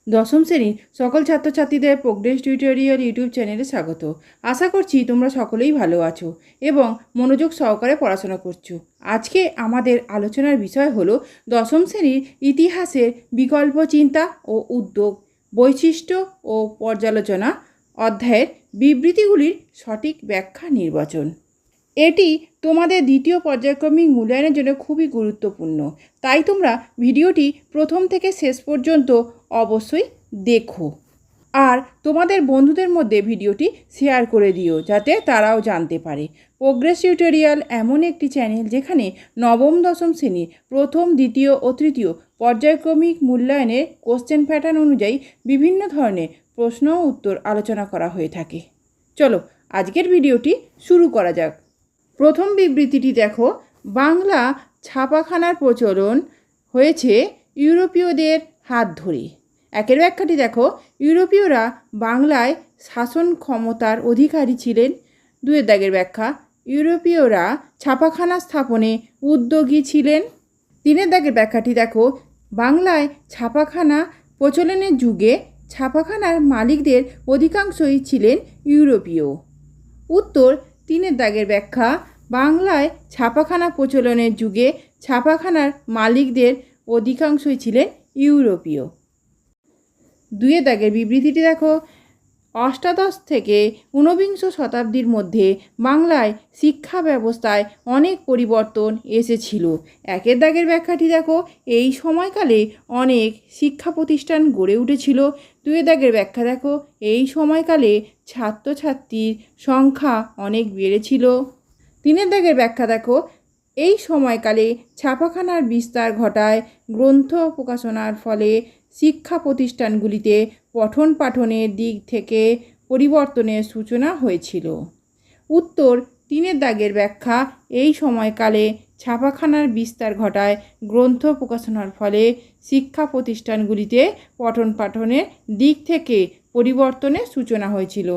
দশম শ্রেণীর সকল ছাত্রছাত্রীদের প্রোগ্রেস টিউটোরিয়াল ইউটিউব চ্যানেলে স্বাগত। আশা করছি তোমরা সকলেই ভালো আছো এবং মনোযোগ সহকারে পড়াশোনা করছো। আজকে আমাদের আলোচনার বিষয় হলো দশম শ্রেণীর ইতিহাসের বিকল্প চিন্তা ও উদ্যোগ, বৈশিষ্ট্য ও পর্যালোচনা অধ্যায়ের বিবৃতিগুলির সঠিক ব্যাখ্যা নির্বাচন। এটি তোমাদের দ্বিতীয় পর্যায়ক্রমিক মূল্যায়নের জন্য খুবই গুরুত্বপূর্ণ, তাই তোমরা ভিডিওটি প্রথম থেকে শেষ পর্যন্ত অবশ্যই দেখো আর তোমাদের বন্ধুদের মধ্যে ভিডিওটি শেয়ার করে দিও যাতে তারাও জানতে পারে। প্রোগ্রেস টিউটোরিয়াল এমন একটি চ্যানেল যেখানে নবম দশম শ্রেণীর প্রথম, দ্বিতীয় ও তৃতীয় পর্যায়ক্রমিক মূল্যায়নের কোশ্চেন প্যাটার্ন অনুযায়ী বিভিন্ন ধরনের প্রশ্ন ও উত্তর আলোচনা করা হয়ে থাকে। চলো আজকের ভিডিওটি শুরু করা যাক। প্রথম বিবৃতিটি দেখো, বাংলা ছাপাখানার প্রচলন হয়েছে ইউরোপীয়দের হাত ধরে। একের ব্যাখ্যাটি দেখো, ইউরোপীয়রা বাংলায় শাসন ক্ষমতার অধিকারী ছিলেন। দুয়ের দাগের ব্যাখ্যা, ইউরোপীয়রা ছাপাখানা স্থাপনে উদ্যোগী ছিলেন। তিনের দাগের ব্যাখ্যাটি দেখো, বাংলায় ছাপাখানা প্রচলনের যুগে ছাপাখানার মালিকদের অধিকাংশই ছিলেন ইউরোপীয়। উত্তর তিনের দাগের ব্যাখ্যা, বাংলায় ছাপাখানা প্রচলনের যুগে ছাপাখানার মালিকদের অধিকাংশই ছিলেন ইউরোপীয়। দুয়ের দাগের বিবৃতিটি দেখো, অষ্টাদশ থেকে ঊনবিংশ শতাব্দীর মধ্যে বাংলায় শিক্ষা ব্যবস্থায় অনেক পরিবর্তন এসেছিল। একের দাগের ব্যাখ্যাটি দেখো, এই সময়কালে অনেক শিক্ষা প্রতিষ্ঠান গড়ে উঠেছিল। দুয়ের দাগের ব্যাখ্যা দেখো, এই সময়কালে ছাত্রছাত্রীর সংখ্যা অনেক বেড়েছিল। তিনের দাগের ব্যাখ্যা দেখো, এই সময়কালে ছাপাখানার বিস্তার ঘটায় গ্রন্থ প্রকাশনার ফলে শিক্ষা প্রতিষ্ঠানগুলিতে পঠন পাঠনের দিক থেকে পরিবর্তনের সূচনা হয়েছিল। উত্তর তিনের দাগের ব্যাখ্যা, এই সময়কালে ছাপাখানার বিস্তার ঘটায় গ্রন্থ প্রকাশনার ফলে শিক্ষা প্রতিষ্ঠানগুলিতে পঠন পাঠনের দিক থেকে পরিবর্তনের সূচনা হয়েছিল।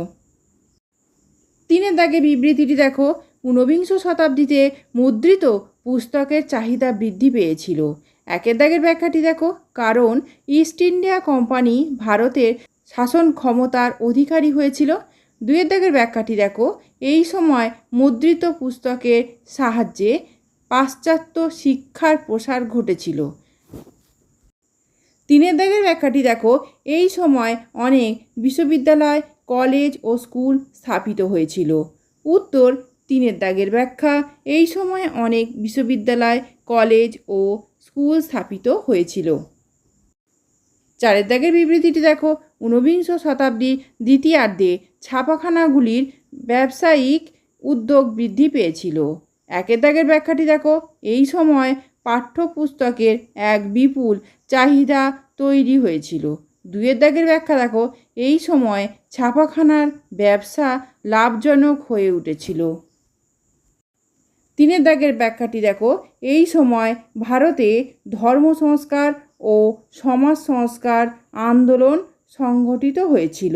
তিনের দাগে বিবৃতিটি দেখো, ঊনবিংশ শতাব্দীতে মুদ্রিত পুস্তকের চাহিদা বৃদ্ধি পেয়েছিল। একের দাগের ব্যাখ্যাটি দেখো, কারণ ইস্ট ইন্ডিয়া কোম্পানি ভারতের শাসন ক্ষমতার অধিকারী হয়েছিল। দুয়ের দাগের ব্যাখ্যাটি দেখো, এই সময় মুদ্রিত পুস্তকের সাহায্যে পাশ্চাত্য শিক্ষার প্রসার ঘটেছিল। তিনের দাগের ব্যাখ্যাটি দেখো, এই সময় অনেক বিশ্ববিদ্যালয়, কলেজ ও স্কুল স্থাপিত হয়েছিল। উত্তর তিনের দাগের ব্যাখ্যা, এই সময় অনেক বিশ্ববিদ্যালয়, কলেজ ও স্কুল স্থাপিত হয়েছিল। চারের দাগের বিবৃতিটি দেখো, ঊনবিংশ শতাব্দীর দ্বিতীয়ার্ধে ছাপাখানাগুলির ব্যবসায়িক উদ্যোগ বৃদ্ধি পেয়েছিল। একের দাগের ব্যাখ্যাটি দেখো, এই সময় পাঠ্যপুস্তকের এক বিপুল চাহিদা তৈরি হয়েছিল। দুয়ের দাগের ব্যাখ্যা দেখো, এই সময় ছাপাখানার ব্যবসা লাভজনক হয়ে উঠেছিল। তিনের দাগের ব্যাখ্যাটি দেখো, এই সময় ভারতে ধর্ম সংস্কার ও সমাজ সংস্কার আন্দোলন সংগঠিত হয়েছিল।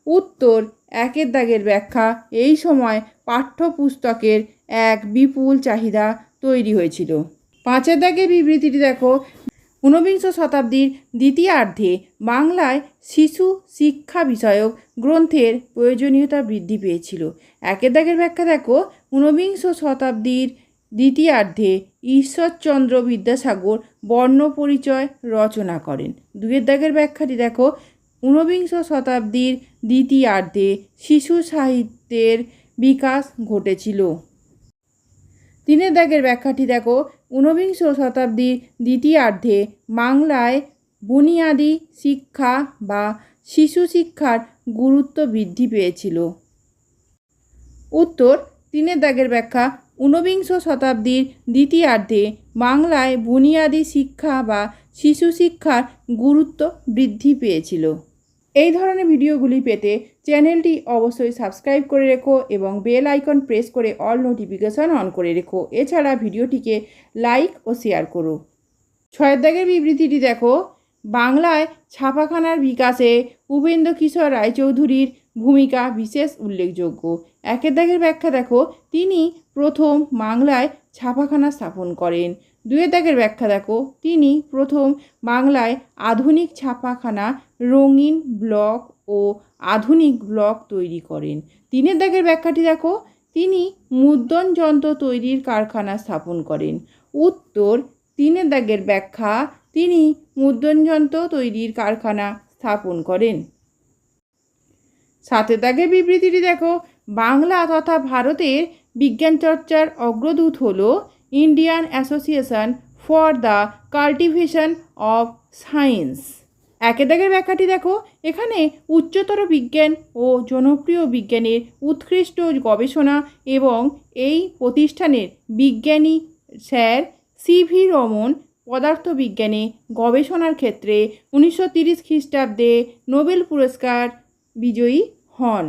উত্তর একের দাগের ব্যাখ্যা, এই সময় পাঠ্যপুস্তকের এক বিপুল চাহিদা তৈরি হয়েছিল। পাঁচের দাগের বিবৃতিটি দেখো, ঊনবিংশ শতাব্দীর দ্বিতীয়ার্ধে বাংলায় শিশু শিক্ষা বিষয়ক গ্রন্থের প্রয়োজনীয়তা বৃদ্ধি পেয়েছিল। একের দাগের ব্যাখ্যা দেখো, ঊনবিংশ শতাব্দীর দ্বিতীয়ার্ধে ঈশ্বরচন্দ্র বিদ্যাসাগর বর্ণপরিচয় রচনা করেন। দুয়ের দাগের ব্যাখ্যাটি দেখো, ঊনবিংশ শতাব্দীর দ্বিতীয়ার্ধে শিশু সাহিত্যের বিকাশ ঘটেছিল। তিনের দাগের ব্যাখ্যাটি দেখো, ঊনবিংশ শতাব্দীর দ্বিতীয়ার্ধে বাংলায় বুনিয়াদি শিক্ষা বা শিশু শিক্ষার গুরুত্ব বৃদ্ধি পেয়েছিল। উত্তর তিনের দাগের ব্যাখ্যা, ঊনবিংশ শতাব্দীর দ্বিতীয়ার্ধে বাংলায় বুনিয়াদি শিক্ষা বা শিশু শিক্ষার গুরুত্ব বৃদ্ধি পেয়েছিল। এই ধরনের ভিডিওগুলি পেতে চ্যানেলটি অবশ্যই সাবস্ক্রাইব করে রেখো এবং বেল আইকন প্রেস করে অল নোটিফিকেশন অন করে রেখো। এছাড়া ভিডিওটিকে লাইক ও শেয়ার করো। ছয়ের দাগের বিবৃতিটি দেখো, বাংলায় ছাপাখানার বিকাশে উপেন্দ্র কিশোর রায়চৌধুরীর ভূমিকা বিশেষ উল্লেখযোগ্য। একের দাগের ব্যাখ্যা দেখো, তিনি প্রথম বাংলায় ছাপাখানা স্থাপন করেন। দুয়ের দাগের ব্যাখ্যা দেখো, তিনি প্রথম বাংলায় আধুনিক ছাপাখানা রঙিন ব্লক ও আধুনিক ব্লক তৈরি করেন। 3 দাগের ব্যাখ্যাটি দেখো, তিনি মুদ্রণ যন্ত্র তৈরির কারখানা স্থাপন করেন। উত্তর, 3 দাগের ব্যাখ্যা, তিনি মুদ্রণ যন্ত্র তৈরির কারখানা স্থাপন করেন। 7 দাগের বিবৃতিটি দেখো, বাংলা তথা ভারতের বিজ্ঞান চর্চার অগ্রদূত হল Indian association for the cultivation of science. 1 দাগের ব্যাখ্যাটি দেখো, এখানে উচ্চতর বিজ্ঞান ও জনপ্রিয় বিজ্ঞানের উৎকৃষ্ট গবেষণা এবং এই প্রতিষ্ঠানের বিজ্ঞানী স্যার সিভি রমন পদার্থবিজ্ঞানে গবেষণার ক্ষেত্রে 1930 খ্রিস্টাব্দে নোবেল পুরস্কার বিজয়ী হন।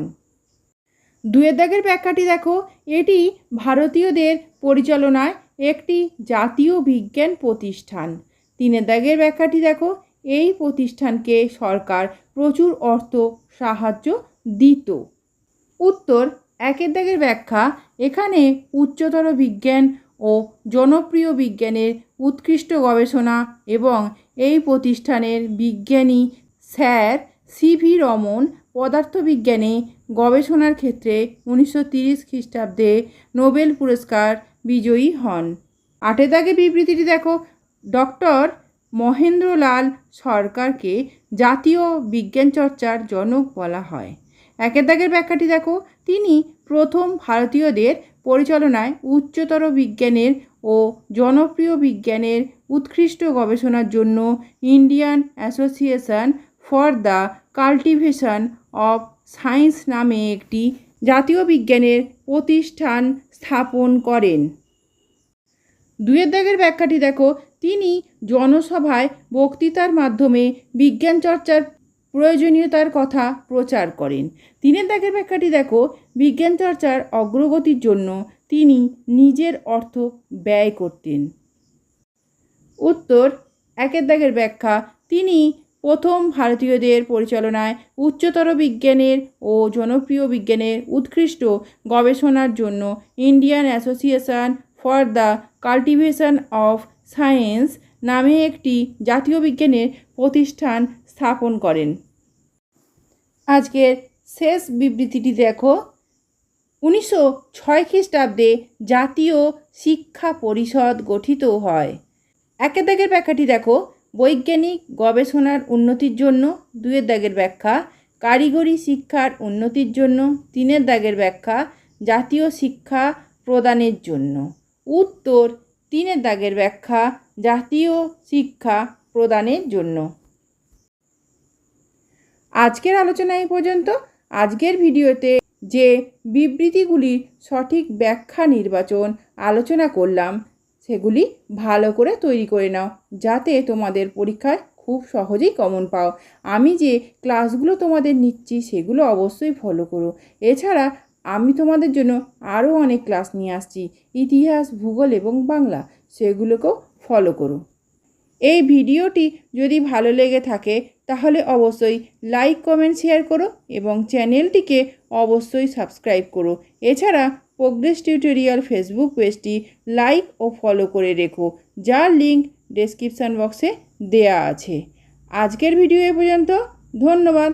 2 দাগের ব্যাখ্যাটি দেখো, এটি ভারতীয়দের পরিচালনায় একটি জাতীয় বিজ্ঞান প্রতিষ্ঠান। 3 দাগের ব্যাখ্যাটি দেখো, এই প্রতিষ্ঠানকে সরকার প্রচুর অর্থ সাহায্য দিত। উত্তর, 1 দাগের ব্যাখ্যা, এখানে উচ্চতর বিজ্ঞান ও জনপ্রিয় বিজ্ঞানের উৎকৃষ্ট গবেষণা এবং এই প্রতিষ্ঠানের বিজ্ঞানী স্যার সিভি রমন পদার্থবিজ্ঞানে গবেষণার ক্ষেত্রে 1930 খ্রিস্টাব্দে নোবেল পুরস্কার বিজয়ী হন। 8 দাগের বিবৃতিটি দেখো, ডক্টর মহেন্দ্রলাল সরকারকে জাতীয় বিজ্ঞান চর্চার জনক বলা হয়। 1 দাগের ব্যাখ্যাটি দেখো, তিনি প্রথম ভারতীয়দের পরিচালনায় উচ্চতর বিজ্ঞানের ও জনপ্রিয় বিজ্ঞানের উৎকৃষ্ট গবেষণার জন্য Indian association for the cultivation of science নামে একটি জাতীয় বিজ্ঞানের প্রতিষ্ঠান স্থাপন করেন। 2 দাগের ব্যাখ্যাটি দেখো, তিনি জনসভায় বক্তৃতার মাধ্যমে বিজ্ঞান চর্চার প্রয়োজনীয়তার কথা প্রচার করেন। 3 দাগের ব্যাখ্যাটি দেখো, বিজ্ঞান চর্চার অগ্রগতির জন্য তিনি নিজের অর্থ ব্যয় করতেন। উত্তর, 1 দাগের ব্যাখ্যা, তিনি প্রথম ভারতীয়দের পরিচালনায় উচ্চতর বিজ্ঞানের ও জনপ্রিয় বিজ্ঞানের উৎকৃষ্ট গবেষণার জন্য Indian association for the cultivation of science নামে একটি জাতীয় বিজ্ঞানের প্রতিষ্ঠান স্থাপন করেন। আজকের শেষ বিবৃতিটি দেখো, 1906 খ্রিস্টাব্দে জাতীয় শিক্ষা পরিষদ গঠিত হয়। 1 দাগের ব্যাখ্যাটি দেখো, বৈজ্ঞানিক গবেষণার উন্নতির জন্য। 2 দাগের ব্যাখ্যা, কারিগরি শিক্ষার উন্নতির জন্য। 3 দাগের ব্যাখ্যা, জাতীয় শিক্ষা প্রদানের জন্য। উত্তর, 3 দাগের ব্যাখ্যা, জাতীয় শিক্ষা প্রদানের জন্য। আজকের আলোচনা এই পর্যন্ত। আজকের ভিডিওতে যে বিবৃতিগুলির সঠিক ব্যাখ্যা নির্বাচন আলোচনা করলাম সেগুলি ভালো করে তৈরি করে নাও, যাতে তোমাদের পরীক্ষায় খুব সহজেই কমন পাও। আমি যে ক্লাসগুলো তোমাদের নিচ্ছি সেগুলো অবশ্যই ফলো করো। এছাড়া আমি তোমাদের জন্য আরও অনেক ক্লাস নিয়ে আসছি, ইতিহাস, ভূগোল এবং বাংলা, সেগুলোকেও ফলো করো। এই ভিডিওটি যদি ভালো লেগে থাকে তাহলে অবশ্যই লাইক, কমেন্ট, শেয়ার করো এবং চ্যানেলটিকে অবশ্যই সাবস্ক্রাইব করো। এছাড়া প্রোগ্রেস টিউটোরিয়াল ফেসবুক পেজটি লাইক ও ফলো করে রেখো, যার লিঙ্ক ডেসক্রিপশান বক্সে দেয়া আছে। আজকের ভিডিও এ পর্যন্ত। ধন্যবাদ।